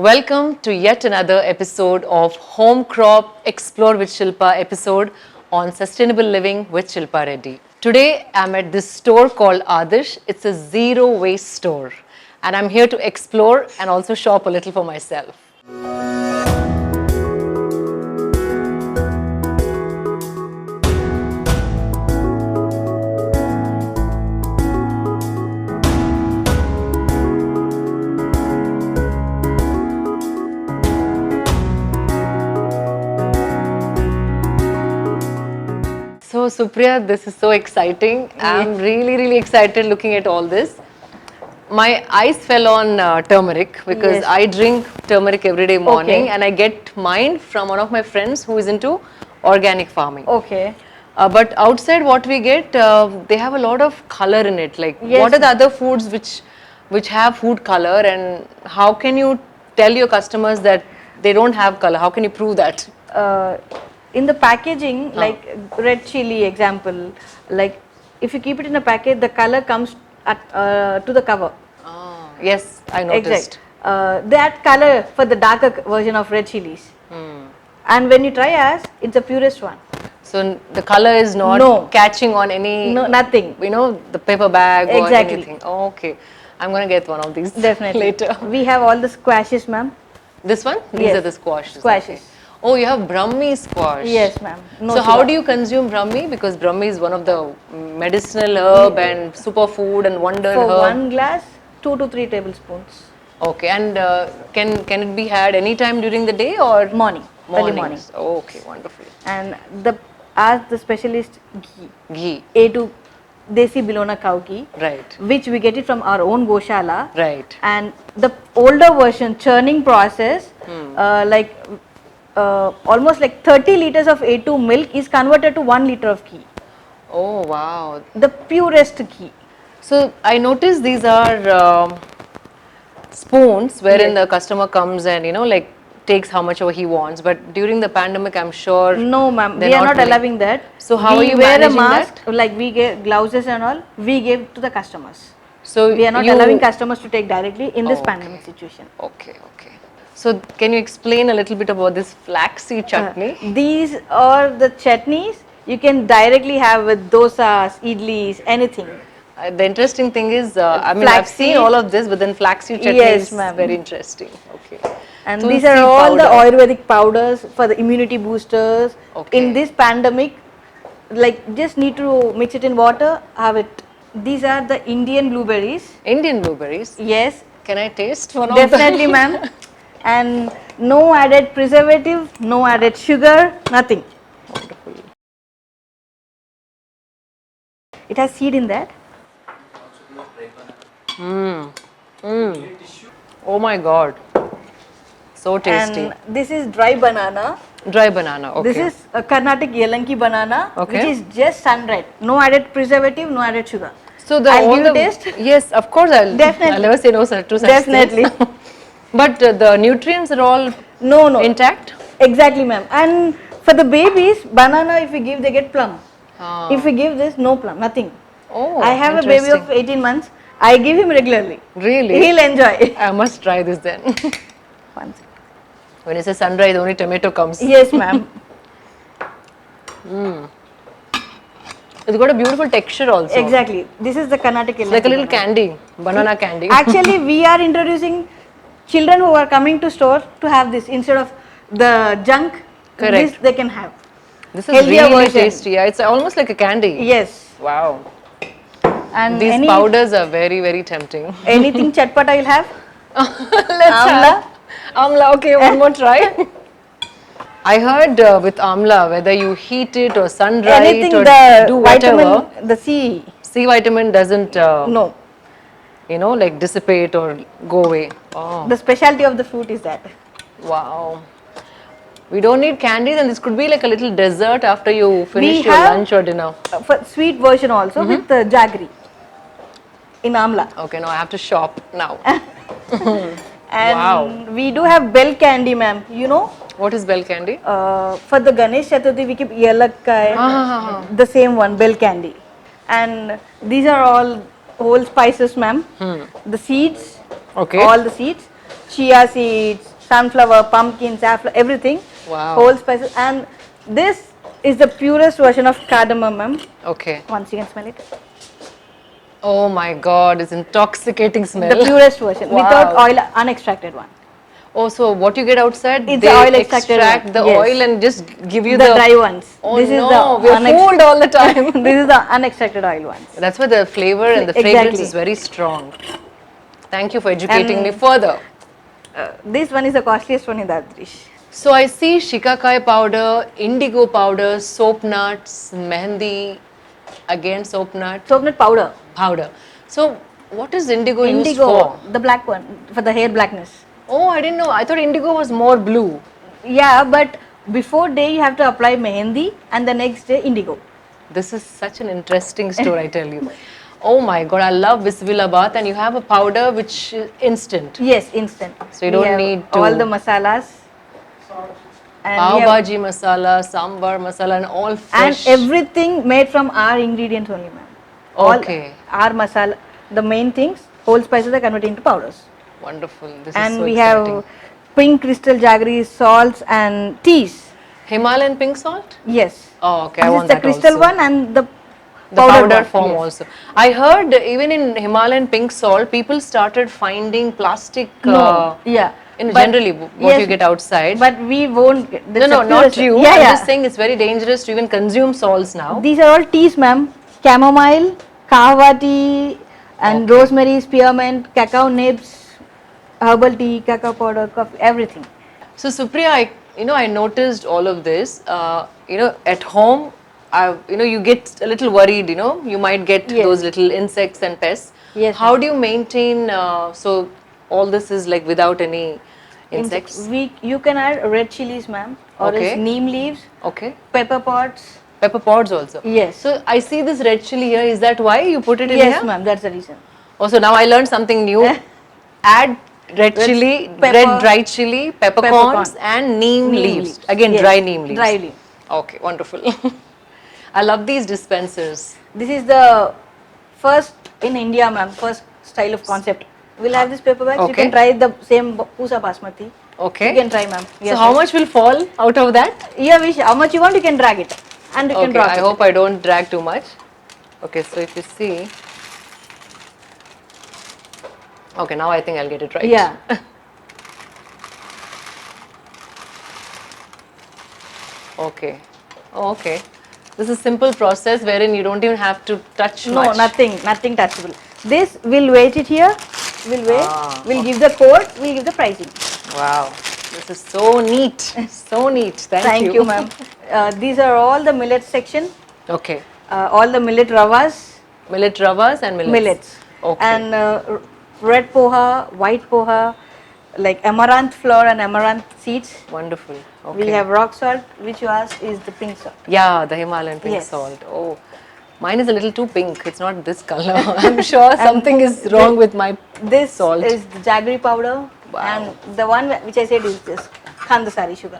Welcome to yet another episode of Home Crop Explore with Shilpa episode on sustainable living with Shilpa Reddy. Today I'm at this store called Adarsh. It's a zero waste store and I'm here to explore and also shop a little for myself. So Supriya, this is so exciting. I'm really excited looking at all this. My eyes fell on turmeric because Yes. I drink turmeric every day morning Okay. and I get mine from one of my friends who is into organic farming. Okay. But outside what we get, they have a lot of color in it. Like Yes. what are the other foods which have food color, and how can you tell your customers that they don't have color? How can you prove that? In the packaging, like red chili example, like if you keep it in a packet, the color comes to the cover. Ah, yes, I noticed. Exact. That color for the darker version of red chilies. And when you try as, it's the purest one. So the color is not No. catching on any, No, nothing. the paper bag or Exactly. anything. Oh, okay, I'm gonna get one of these Definitely. later. We have all the squashes, ma'am. This one? These Yes. are the squashes. Squashes. Okay. Oh, you have Brahmi squash. Yes, ma'am. No so how sugar. do you consume Brahmi? Because Brahmi is one of the medicinal herb and superfood and wonder For herb. one glass, 2 to 3 tablespoons. Okay, and can it be had any time during the day or Morning. Early morning. mornings? Oh, okay, wonderful. And as the specialist ghee, Ghee, A2 Desi Bilona cow ghee, right, which we get it from our own Goshala. right. And the older version churning process, almost like 30 liters of A2 milk is converted to 1 liter of ghee. Oh, wow. The purest ghee. So I noticed these are spoons wherein Yes. the customer comes and like takes how much he wants. But during the pandemic, I'm sure. No, ma'am, they're we are not willing. allowing that. So how we are you wear a managing mask, that? like we get gloves and all, we give to the customers. So We are not allowing customers to take directly in this Okay. pandemic situation. Okay, okay. So can you explain a little bit about this flaxseed chutney? These are the chutneys you can directly have with dosas, idlis, anything. The interesting thing is, I mean, I've seen Flaxseed. all of this, but then flaxseed chutney Yes, is ma'am. very interesting. Okay. And Tulsi these are all the powder. Ayurvedic powders for the immunity boosters. Okay. In this pandemic, like just need to mix it in water, have it. These are the Indian blueberries. Indian blueberries. Yes, Can I taste one definitely, of them? ma'am. And no added preservative, no added sugar, nothing. Wonderful. It has seed in that. Oh my God. So tasty. And this is dry banana. Dry banana. Okay. This is a Carnatic Yelanki banana, Okay. which is just sun-dried. No added preservative, no added sugar. So the I'll all give you the taste. Yes, of course I'll Definitely. never say no sir to such Definitely. things. But the nutrients are all No, no. intact. Exactly, ma'am. And for the babies, banana if we give, they get plum. Ah. If we give this, no plum, nothing. Oh, I have a baby of interesting. 18 months. I give him regularly. Really? He'll enjoy. I must try this then. One second. When you say sunrise, only tomato comes. Yes, ma'am. It's got a beautiful texture also. Exactly. This is the Carnatic It's like a Yelanki little banana. candy, banana candy. Actually, we are introducing children who are coming to store to have this instead of the junk. Correct. This they can have. This is healthier really version. tasty. Yeah, it's almost like a candy. Yes. Wow. And These powders are very tempting. anything chatpata you'll have? Let's Amla? have amla. Okay, one more try. I heard with amla, whether you heat it or sun dry Anything it or the do whatever, vitamin, the C. C vitamin doesn't, No. like dissipate or go away. Oh, The specialty of the fruit is that. wow. We don't need candy, then this could be like a little dessert after you finish your have- lunch or dinner. For sweet version also with the jaggery in amla. Okay, now I have to shop now. And Wow. we do have bell candy, ma'am. You know, What is bell candy? for the Ganesh Chaturthi we keep yelakkai, the same one, bell candy. And these are all whole spices, ma'am. The seeds, Okay. all the seeds, chia seeds, sunflower, pumpkin, safflower, everything. Wow. Whole spices. And this is the purest version of cardamom, ma'am. Okay. Once you can smell it. Oh my God, it's intoxicating smell. The purest version, Wow. without oil, unextracted one. Oh, so what you get outside, It's they the oil extracted extract one. the Yes. oil and just give you The dry ones. Oh This is no, the we're fooled all the time. This is the unextracted oil ones. That's why the flavor and the fragrance Exactly. is very strong. Thank you for educating me And- further. This one is the costliest one in Dadrish. So I see shikakai powder, indigo powder, soap nuts, mehendi, again soap nut Coconut powder. powder. So what is indigo, used Indigo, for? the black one, for the hair blackness. Oh, I didn't know. I thought indigo was more blue. Yeah, but before day you have to apply mehendi and the next day indigo. This is such an interesting story, I tell you. Oh my God, I love Bismillah bath, and you have a powder which is instant. Yes, instant. So you We don't have need to- all the masalas. And, Pav we have- bhaji masala, sambar masala, and all and fresh. everything made from our ingredients only, ma'am. All Okay. our masala, the main things, whole spices are converted into powders. Wonderful. This And is so we exciting. have pink crystal jaggery, salts and teas. Himalayan pink salt? Yes. Oh, okay. I This want is the that crystal also. one and the The powder one, form yes. also. I heard even in Himalayan pink salt, people started finding plastic. No, yeah. In But- generally, what yes, you get outside. But we won't get no, that's no, the not purest- you. Yeah, I'm yeah. just saying it's very dangerous to even consume salts now. These are all teas, ma'am. Chamomile, kahwa tea, and rosemary, spearmint, cacao nibs, herbal tea, cacao powder, coffee, everything. So Supriya, I noticed all of this. At home, you get a little worried. You might get Yes. those little insects and pests. Yes, How do you maintain? So all this is like without any insects. You can add red chilies, ma'am, or Okay. else neem leaves, Okay. pepper pods. Pepper pods also. Yes. So I see this red chili here. Is that why you put it in Yes, here? ma'am. That's the reason. Also, now I learned something new. Add red chili, pepper- red dry chili, peppercorns, Peppercorns. and neem Neem leaves. leaves. Again, Yes, dry neem leaves. dry leaf. Okay, wonderful. I love these dispensers. This is the first in India, ma'am. First style of concept. We'll have this paper bags. You Okay. can try the same Pusa Basmati. Okay. You can try, ma'am. So how much will fall out of that? Yeah, how much you want, you can drag it, and you can Okay, drop I it. hope I don't drag too much. Okay, so if you see. Okay, now I think I'll get it right. Yeah. Okay. Oh, okay. This is a simple process wherein you don't even have to touch No, much. nothing touchable. This we'll weight it here. We'll weigh. Ah, We'll give the code. We'll give the pricing. Wow. This is so neat. So neat. Thank you, ma'am. These are all the millet section. Okay. All the millet ravas, Millet ravas and millets. millets, Okay. and red poha, white poha, like amaranth flour and amaranth seeds. Wonderful. Okay. We have rock salt, which you asked is the pink salt. Yeah, the Himalayan pink Yes. salt. Oh, mine is a little too pink. It's not this color. I'm sure something is wrong with my This salt. is the jaggery powder, Wow. and the one which I said is this khandasari sugar.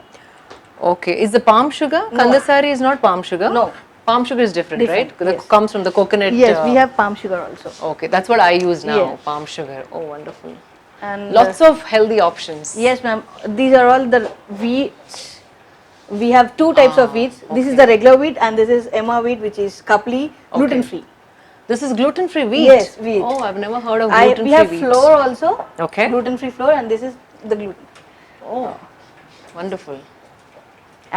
Okay. Is the palm sugar? No. Kandasari is not palm sugar? No. Palm sugar is different, Different, right? That yes. comes from the coconut. Yes, we have palm sugar also. Okay, that's what I use now. Yes. Palm sugar. Oh, wonderful. And Lots of healthy options. yes, ma'am. These are all the wheats. We have two types of wheats. This is okay. the regular wheat, and this is Emma wheat, which is kapli, gluten free. This is gluten-free wheat. Yes, wheat. Oh, I've never heard of We gluten-free have wheat. flour also. Okay. Gluten free flour, and this is the gluten. Oh, wonderful.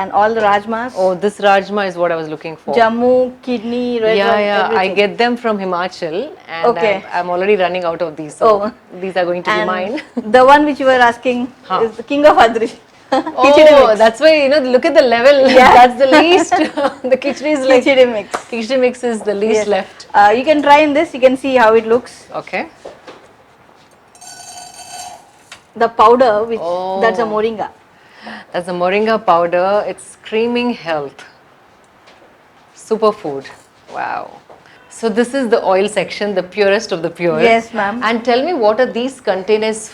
And all the rajmas, Oh, this rajma is what I was looking for. jammu, kidney, red Yeah, one, yeah. I everything. get them from Himachal, and Okay. I'm already running out of these. So Oh. these are going to be mine. And the one which you were asking Huh. is the king of Adri. Oh, that's why look at the level. Yeah. That's the least. The khichdi is like Khichdi mix. khichdi mix is the least Yes. left. You can try in this. You can see how it looks. Okay. The powder, which Oh. that's a moringa. That's the moringa powder. It's screaming health. Superfood. Wow. So this is the oil section, the purest of the pure. Yes, ma'am. And tell me, what are these containers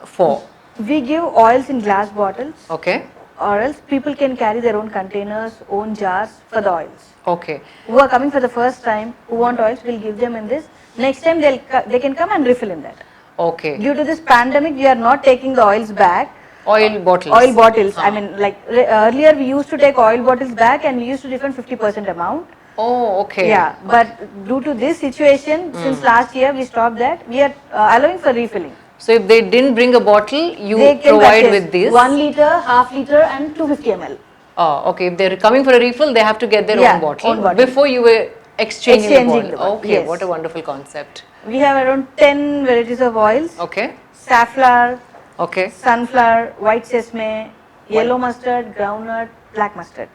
for? We give oils in glass bottles, Okay. or else people can carry their own containers, own jars for the oils. Okay. Who are coming for the first time, who want oils, we'll give them in this. Next time they can come and refill in that. Okay. Due to this pandemic, we are not taking the oils back. Oil bottles. Oil bottles. I mean, like earlier we used to take oil bottles back and we used to refund 50% amount. Oh, okay. Yeah, but due to this situation, since last year we stopped that. We are allowing for refilling. So if they didn't bring a bottle, you They can provide purchase with this? 1 liter, half liter, and 250 ml. Oh, okay. If they're coming for a refill, they have to get their Yeah, own bottle. own bottle. Before you were exchanging, Exchanging the the bottle. bottle, Okay, yes. what a wonderful concept. We have around 10 varieties of oils: Okay, safflower, okay. sunflower, white sesame, yellow mustard, groundnut, black mustard.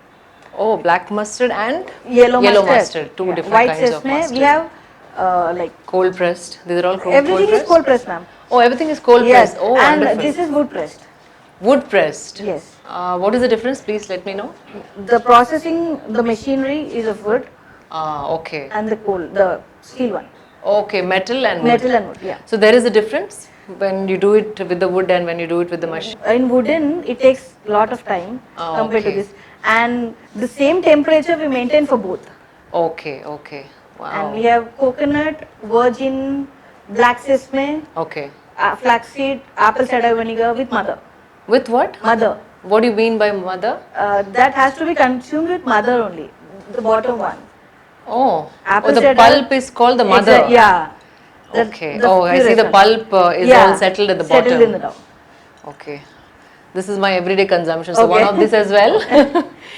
Oh, black mustard and Yellow mustard. two Yeah. different White kinds of sesame. mustard. We have like Cold pressed. These are all everything cold is pressed? cold pressed, ma'am. Oh, everything is cold Yes, pressed. Oh, and wonderful. this is wood pressed. Wood pressed. Yes. What is the difference? Please let me know. The processing, the machinery is of wood, Okay. and the steel one. Okay, metal and wood. Metal and wood, yeah. So there is a difference when you do it with the wood and when you do it with the machine. In wooden, it takes a lot of time compared to okay. this, and the same temperature we maintain for both. Okay, okay. Wow. And we have coconut, virgin, black sesame, Okay. flaxseed, apple cider vinegar with mother. With what? Mother. What do you mean by mother? That has to be consumed with mother only, the bottom one. Oh, Apple the cider- pulp is called the mother. Yeah. Okay. I see the purest one. pulp is Yeah, all settled at the bottom. Settled in the top. Okay. This is my everyday consumption. So one Okay. of this as well.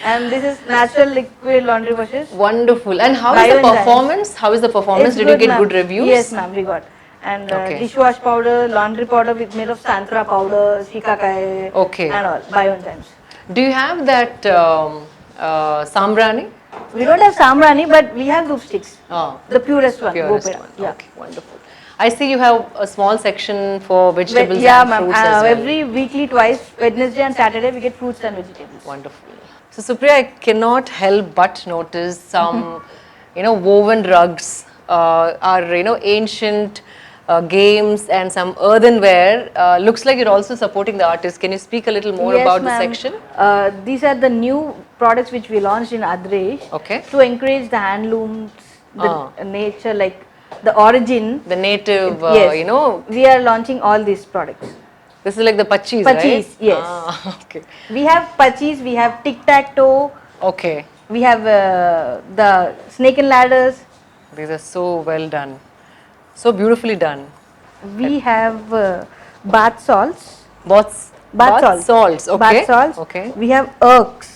And this is natural liquid laundry washes. Wonderful. And how is the Bioenzymes. performance? How is the performance? It's Did you good, get ma'am. good reviews? Yes, ma'am, we got. And Okay. dishwash powder, laundry powder with made of santhra powder, shikakai, Okay. and all bioenzymes. Do you have that sambrani? We don't have samrani, but we have doop sticks. Oh, The purest one. purest Gopeda. one. Yeah. Okay, wonderful. I see you have a small section for vegetables Yeah, and ma'am. fruits as well. Every weekly, twice, Wednesday and Saturday, we get fruits and vegetables. Wonderful. So Supriya, I cannot help but notice some, woven rugs, our ancient games and some earthenware. Looks like you're also supporting the artists. Can you speak a little more Yes, about the ma'am. section? These are the new products which we launched in Adresh Okay. to encourage the handlooms, the Ah. nature, like the origin. The native, Yes. We are launching all these products. this is like the pachis, Pachis, right? yes. Okay. We have pachis, we have tic-tac-toe, Okay. we have the snake and ladders, These are so well done. So beautifully done. we have bath salts. Bath Bath salts. Okay. Bath salts. Okay. We have herbs.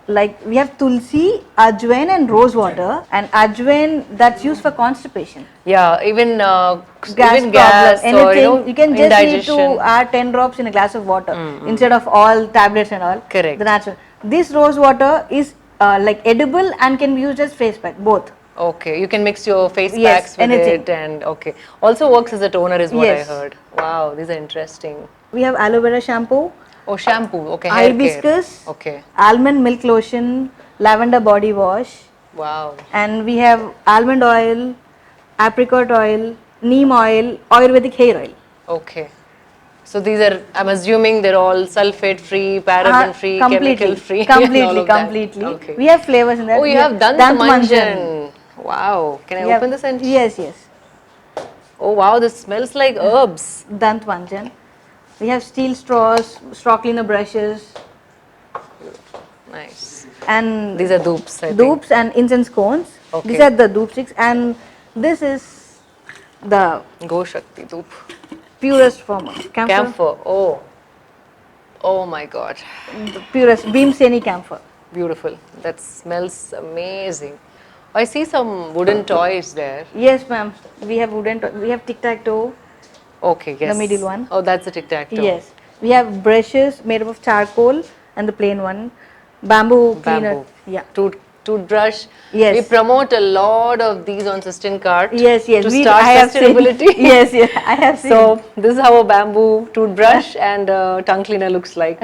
Like we have tulsi, ajwain and rose water, and ajwain that's used for constipation. Yeah, even Gas even gas problem, or anything, you can just need indigestion. to add 10 drops in a glass of water instead of all tablets and all. Correct. The natural. This rose water is like edible and can be used as face pack, both. Okay, you can mix your face Yes, packs with anything. it and okay. Also works as a toner is what Yes. I heard. Wow, these are interesting. We have aloe vera shampoo, Oh, shampoo. Okay, hair hibiscus, care. Okay. almond milk lotion, lavender body wash, Wow. and we have almond oil, apricot oil, neem oil, Ayurvedic hair oil. Okay. So these are, I'm assuming they're all sulfate free, paraben free, chemical free. and all Completely, of that. completely. Okay. We have flavors in that. Oh, We you have done the Dant manjan. Wow. Can I We have- open this and? Yes, yes. Oh wow, this smells like herbs. Dant manjan. We have steel straws, straw cleaner brushes, Nice. and These are dupes, I think. dupes and incense cones. Okay. These are the dupe sticks, and this is the Go Shakti dupe. purest form of camphor. Camphor. Oh. Oh my god. The purest Bhimseni camphor. Beautiful. That smells amazing. I see some wooden toys there. Yes, ma'am. We have wooden. We have tic-tac-toe. Okay, yes. The middle one. Oh, that's a tic-tac-toe. Yes. We have brushes made up of charcoal and the plain one. Bamboo cleaner. Bamboo. Yeah. Toothbrush. Yes. We promote a lot of these on Sustain Cart. Yes, yes. To we, start I have seen. sustainability. Yes, yes. I have seen. So this is how a bamboo toothbrush and a tongue cleaner looks like.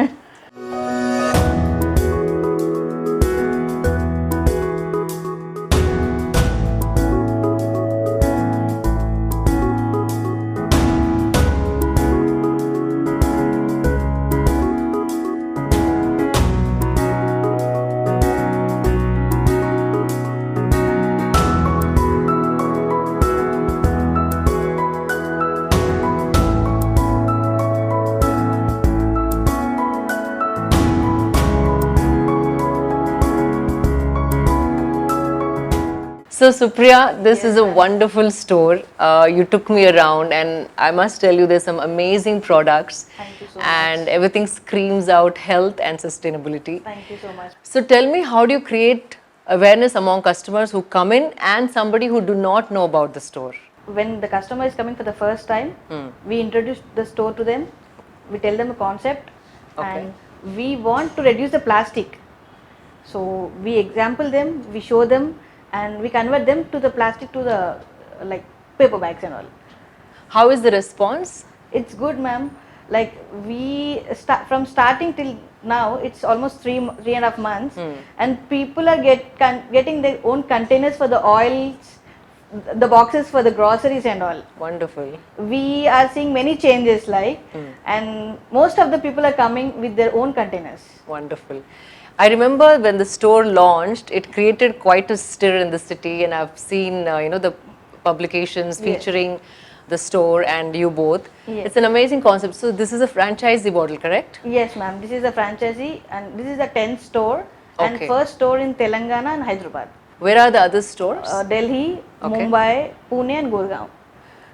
So Supriya, this is a wonderful store. You took me around, and I must tell you, there's some amazing products. Thank you so and everything screams out health and sustainability. Thank you so much. So tell me, how do you create awareness among customers who come in and somebody who do not know about the store? When the customer is coming for the first time, we introduce the store to them. We tell them a concept, and we want to reduce the plastic. So we example them, we show them, and we convert them to the plastic to the like paper bags and all. How is the response? It's good, ma'am. Like we start from starting till now, it's almost 3.5 months, and people are getting their own containers for the oils, the boxes for the groceries and all. Wonderful. We are seeing many changes, and most of the people are coming with their own containers. Wonderful. I remember when the store launched, it created quite a stir in the city, and I've seen the publications featuring the store and you both. Yes. It's an amazing concept. So this is a franchisee model, correct? Yes, ma'am. This is a franchisee, and this is the 10th store and Okay. first store in Telangana and Hyderabad, Where are the other stores? Delhi, Okay. Mumbai, Pune, and Gurgaon.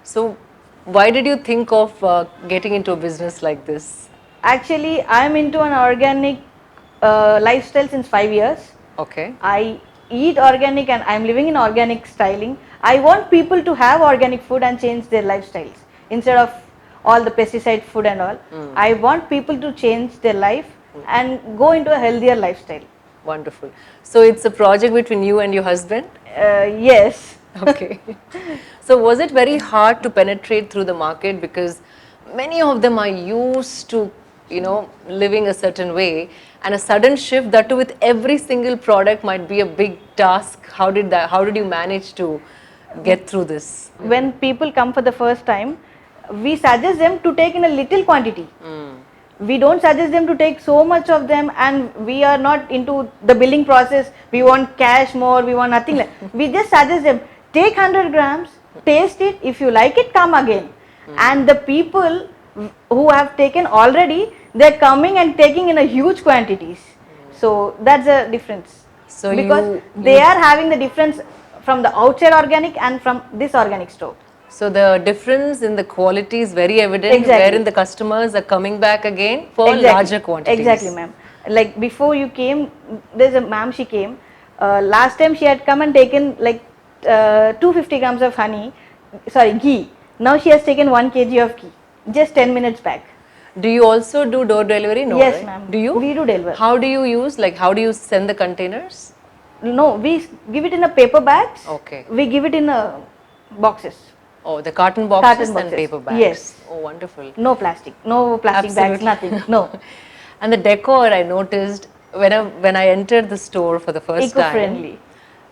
So why did you think of getting into a business like this? Actually, I'm into an organic lifestyle since 5 years. Okay. I eat organic and I'm living in organic styling. I want people to have organic food and change their lifestyles instead of all the pesticide food and all. I want people to change their life and go into a healthier lifestyle. Wonderful. So it's a project between you and your husband? Yes. Okay. So was it very hard to penetrate through the market, because many of them are used to, living a certain way, and a sudden shift, that too with every single product, might be a big task. How did you manage to get through this? When people come for the first time, we suggest them to take in a little quantity. We don't suggest them to take so much of them, and we are not into the billing process. We want cash more, we want nothing like. We just suggest them, take 100 grams, taste it, if you like it, come again. And the people who have taken already, they're coming and taking in a huge quantities. So that's the difference. So because they are having the difference from the outside organic and from this organic store. So the difference in the quality is very evident, Exactly. wherein the customers are coming back again for larger quantities. Exactly, ma'am. Like before you came, there's a ma'am, she came. Last time she had come and taken like 250 grams of ghee. Now she has taken 1 kg of ghee, just 10 minutes back. Do you also do door delivery? No, Yes, right? ma'am. Do you? We do deliver. How do you use, how do you send the containers? No, we give it in a paper bags. Okay. We give it in boxes. Oh, the carton boxes, Carton and boxes. paper bags. Yes. Oh, wonderful. No plastic bags, Absolutely. nothing. No. And the decor, I noticed when I entered the store for the first time. Eco-friendly.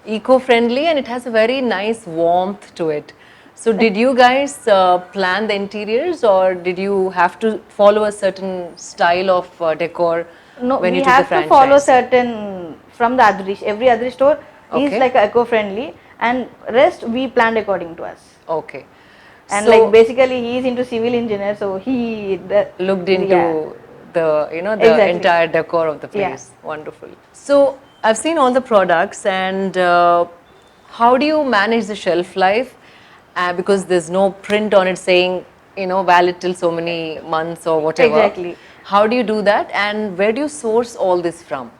Eco-friendly, and it has a very nice warmth to it. So did you guys plan the interiors, or did you have to follow a certain style of decor No, when we you took have the to franchise? follow certain from the Adrish. Every Adrish store is Okay. like eco-friendly, and rest we planned according to us. Okay. And So like basically he is into civil engineer, so he looked into yeah. the Exactly. entire decor of the Yeah. place. Wonderful. So I've seen all the products, and how do you manage the shelf life? Because there's no print on it saying valid till so many months or whatever. Exactly. How do you do that, and where do you source all this from?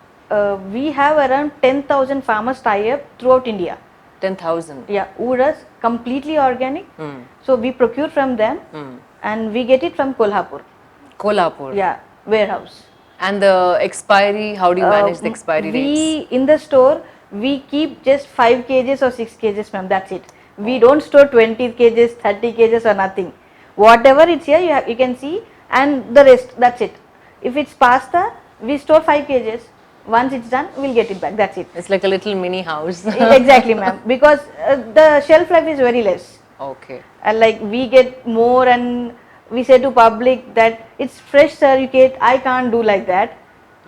We have around 10,000 farmers tie up throughout India. 10,000. Yeah, Uras completely organic. So we procure from them, and we get it from Kolhapur. Kolhapur. Yeah, warehouse. And the expiry, how do you manage the expiry dates? We in the store we keep just 5 kgs or 6 kgs, ma'am. That's it. We don't store 20 kgs, 30 kgs or nothing. Whatever it's here, you can see, and the rest. That's it. If it's pasta, we store 5 kgs. Once it's done, we'll get it back. That's it. It's like a little mini house. Exactly, ma'am. Because the shelf life is very less. Okay. And like we get more, and we say to public that it's fresh, sir. I can't do like that,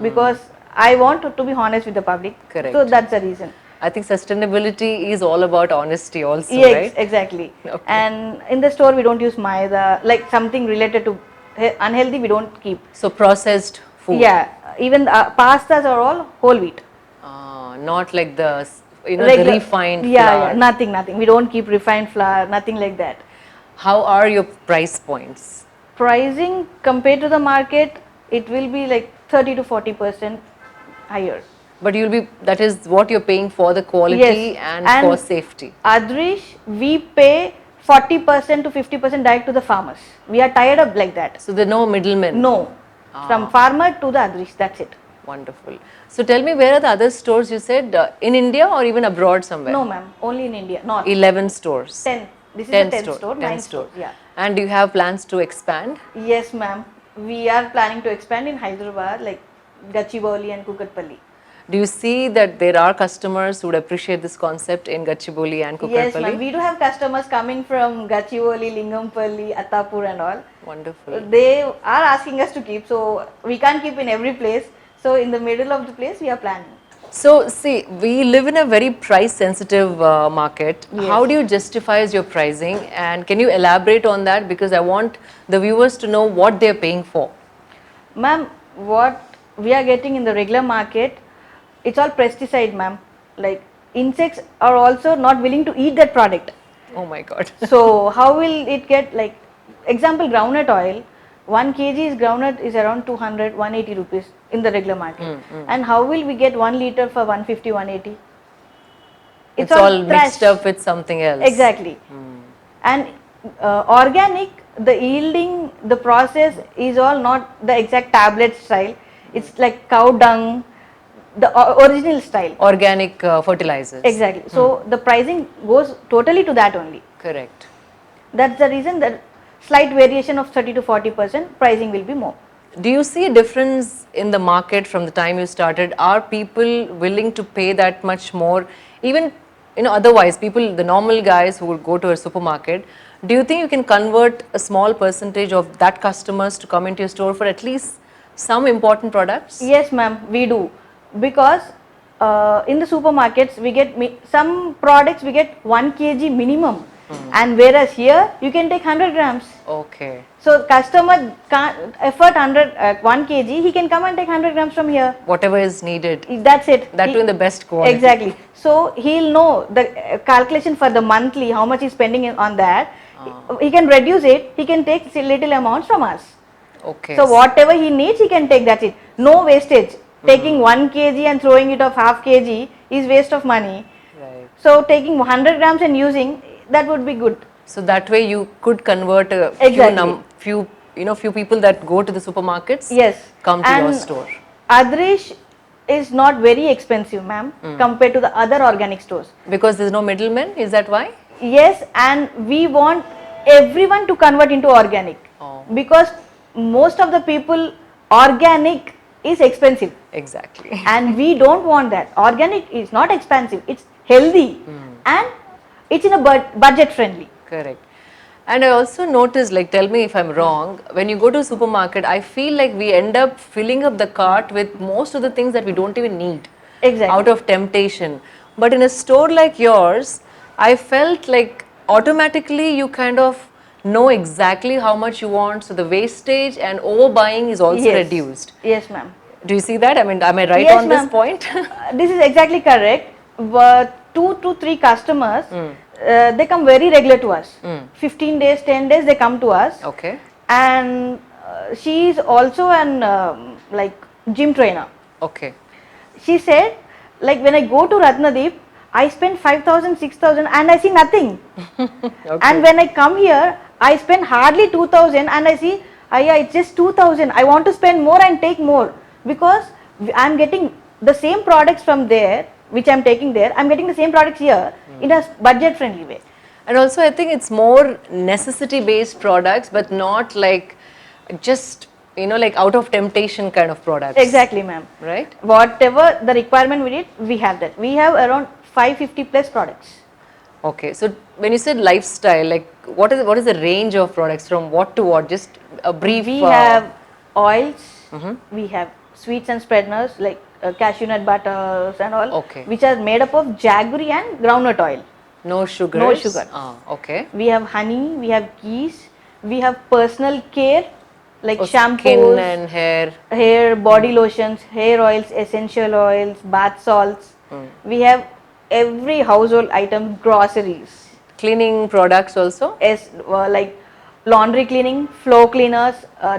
because I want to be honest with the public. Correct. So that's the reason. I think sustainability is all about honesty also, Yes, right? exactly. Okay. And in the store we don't use maida, like something related to unhealthy we don't keep. So processed food. Yeah, even pastas are all whole wheat. Not like the the refined flour. Nothing. We don't keep refined flour, nothing like that. How are your price points? Pricing compared to the market, it will be like 30 to 40% higher. But that is what you're paying for the quality Yes, and and for safety. Adrish, we pay 40% to 50% direct to the farmers. We are tied up like that. So there are no middlemen. No, from farmer to the Adrish, that's it. Wonderful. So tell me, where are the other stores you said? In India or even abroad somewhere? No, ma'am, only in India, not 11 stores. 10. This is 10 the 10th store, 10 9th store. store. Yeah. And do you have plans to expand? Yes, ma'am. We are planning to expand in Hyderabad, like Gachibowli and Kukatpalli. Do you see that there are customers who would appreciate this concept in Gachibowli and Kukatpalli? Yes, ma'am. We do have customers coming from Gachibowli, Lingampalli, Attapur and all. Wonderful. They are asking us to keep, so we can't keep in every place. So in the middle of the place, we are planning. So see, we live in a very price sensitive market. Yes. How do you justify your pricing, and can you elaborate on that, because I want the viewers to know what they are paying for? Ma'am, what we are getting in the regular market, it's all pesticide, ma'am. Like insects are also not willing to eat that product. Oh my God. So how will it get, like, example, groundnut oil, 1 kg is groundnut is around 200, 180 rupees in the regular market. And how will we get 1 liter for 150, 180? It's all mixed up with something else. Exactly. And organic, the yielding, the process is all not the exact tablet style. It's like cow dung, the original style. Organic fertilizers. Exactly. So the pricing goes totally to that only. Correct. That's the reason that slight variation of 30 to 40% pricing will be more. Do you see a difference in the market from the time you started? Are people willing to pay that much more? Even, otherwise, people, the normal guys who would go to a supermarket, do you think you can convert a small percentage of that customers to come into your store for at least some important products? Yes, ma'am, we do. Because in the supermarkets, we get some products, we get 1 kg minimum. And whereas here, you can take 100 grams. Okay. So customer can't afford 1 kg, he can come and take 100 grams from here. Whatever is needed. That's it. That too in the best quality. Exactly. So he'll know the calculation for the monthly, how much he's spending on that. He can reduce it, he can take little amounts from us. Okay. So whatever he needs, he can take, that's it. No wastage. Taking 1 kg and throwing it off half kg is waste of money. Right. So taking 100 grams and using, that would be good. So that way you could convert a few people that go to the supermarkets. Yes. Come to your store. Adrish is not very expensive, ma'am, compared to the other organic stores. Because there's no middleman, is that why? Yes, and we want everyone to convert into organic. Because most of the people, organic is expensive. Exactly. And we don't want that. Organic is not expensive, it's healthy and it's in a budget friendly. Correct. And I also noticed, like, tell me if I'm wrong, when you go to a supermarket, I feel like we end up filling up the cart with most of the things that we don't even need. Exactly. Out of temptation. But in a store like yours, I felt like automatically you kind of know exactly how much you want, so the wastage and overbuying is also reduced. Yes, ma'am. Do you see that? I mean, am I right Yes, on this point? This is exactly correct. But 2 to 3 customers, they come very regular to us. 15 days, 10 days, they come to us. Okay. And she is also an like gym trainer. Okay. She said, like, when I go to Ratnadeep, I spend 5,000, 6,000 and I see nothing. Okay. And when I come here, I spend hardly 2,000 and I see, it's just 2,000. I want to spend more and take more, because I am getting the same products from there, which I am taking there. I am getting the same products here in a budget friendly way. And also I think it's more necessity based products, but not like just, like out of temptation kind of products. Exactly, ma'am. Right? Whatever the requirement we need, we have that. We have around 550 plus products. Okay, so when you said lifestyle, like what is the range of products from what to what? Just a brief. We have oils, we have sweets and spreaders like cashew nut butters and all, which are made up of jaggery and groundnut oil. No sugar. No sugar. Okay. We have honey, we have ghee, we have personal care like shampoos, skin and hair, body lotions, hair oils, essential oils, bath salts. We have every household item, groceries, Cleaning products also? is like laundry cleaning, floor cleaners,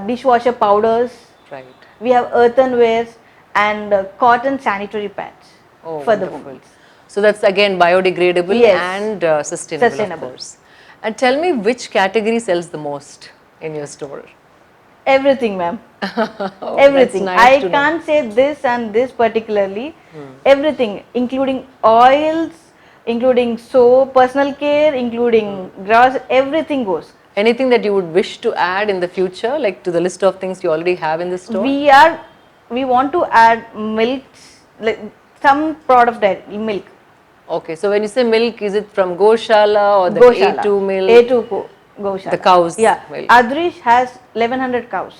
dishwasher powders. Right. We have earthenwares and cotton sanitary pads Oh, for the wonderful. women. So that's again biodegradable Yes. and sustainable, Sustainable. of course. And tell me which category sells the most in your store? Everything, ma'am. Oh, Everything. That's nice I to know. can't say this and this particularly. Everything, including oils, including soap, personal care, including grass, everything goes. Anything that you would wish to add in the future, like to the list of things you already have in the store? We want to add milks, like some product dairy milk. Okay, so when you say milk, is it from Goshala or the Goshala. A2 milk? Goshala. The cow's Yeah. milk. Adrish has 1100 cows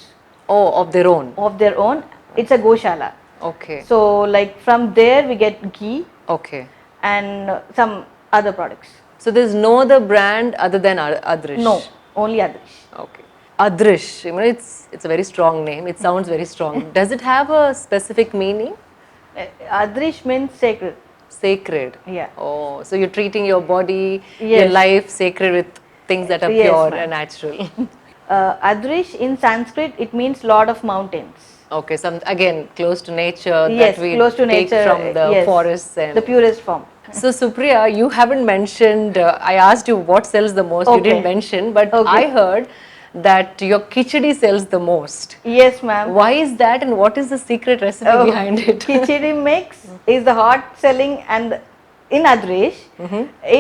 Oh, of their own. of their own. It's a Goshala. Okay. So like from there we get ghee Okay. and some other products. So there's no other brand other than Adrish? No, only Adrish. Okay. Adrish, it's a very strong name. It sounds very strong. Does it have a specific meaning? Adrish means sacred. Sacred. Yeah. Oh, so you're treating your body, your Yes. life sacred with things that are Yes, pure ma'am. and natural. Adrish in Sanskrit it means Lord of Mountains. Okay, some again close to nature Yes, that we close to take nature. from the yes, forests and the purest form. So Supriya, you haven't mentioned. I asked you what sells the most. You Okay. didn't mention, but Okay. I heard that your khichdi sells the most. Yes, ma'am. Why is that, and what is the secret recipe Oh, behind it? Khichdi mix is the hot selling, and in Adrish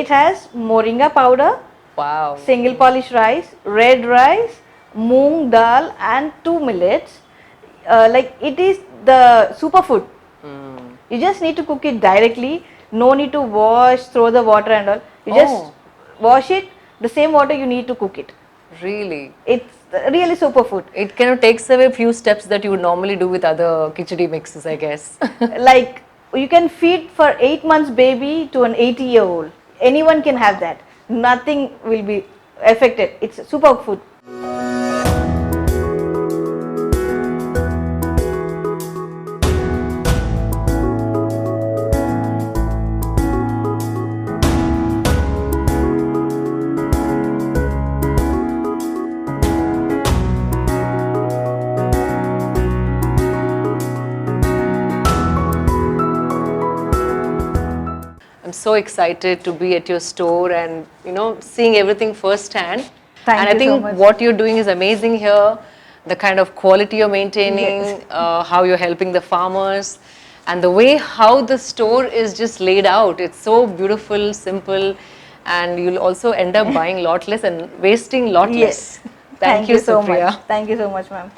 it has moringa powder, Wow. single polish rice, red rice, moong dal, and 2 millets. Like it is the superfood. You just need to cook it directly. No need to wash, throw the water and all. You just Oh. wash it. The same water you need to cook it. Really? It's really superfood. It kind of takes away a few steps that you would normally do with other khichdi mixes, I guess. Like you can feed for 8 months baby to an 80-year-old. Anyone can have that. Nothing will be affected. It's superfood. I'm so excited to be at your store and seeing everything firsthand. Thank and you I think so much. what you're doing is amazing here. The kind of quality you're maintaining, Yes. how you're helping the farmers, and the way how the store is just laid out. It's so beautiful, simple, and you'll also end up buying lot less and wasting lot less. Thank you, so Supriya. much. Thank you so much, ma'am.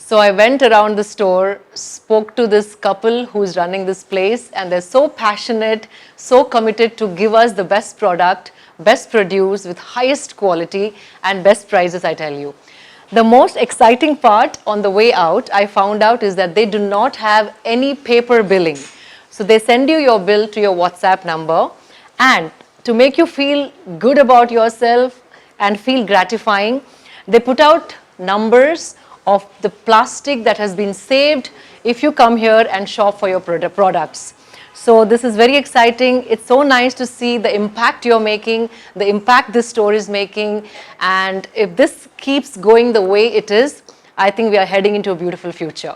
So I went around the store, spoke to this couple who's running this place, and they're so passionate, so committed to give us the best product, best produce with highest quality and best prices, I tell you. The most exciting part on the way out, I found out, is that they do not have any paper billing. So they send you your bill to your WhatsApp number, and to make you feel good about yourself and feel gratifying, they put out numbers of the plastic that has been saved if you come here and shop for your products. So this is very exciting. It's so nice to see the impact you're making, the impact this store is making, and if this keeps going the way it is, I think we are heading into a beautiful future.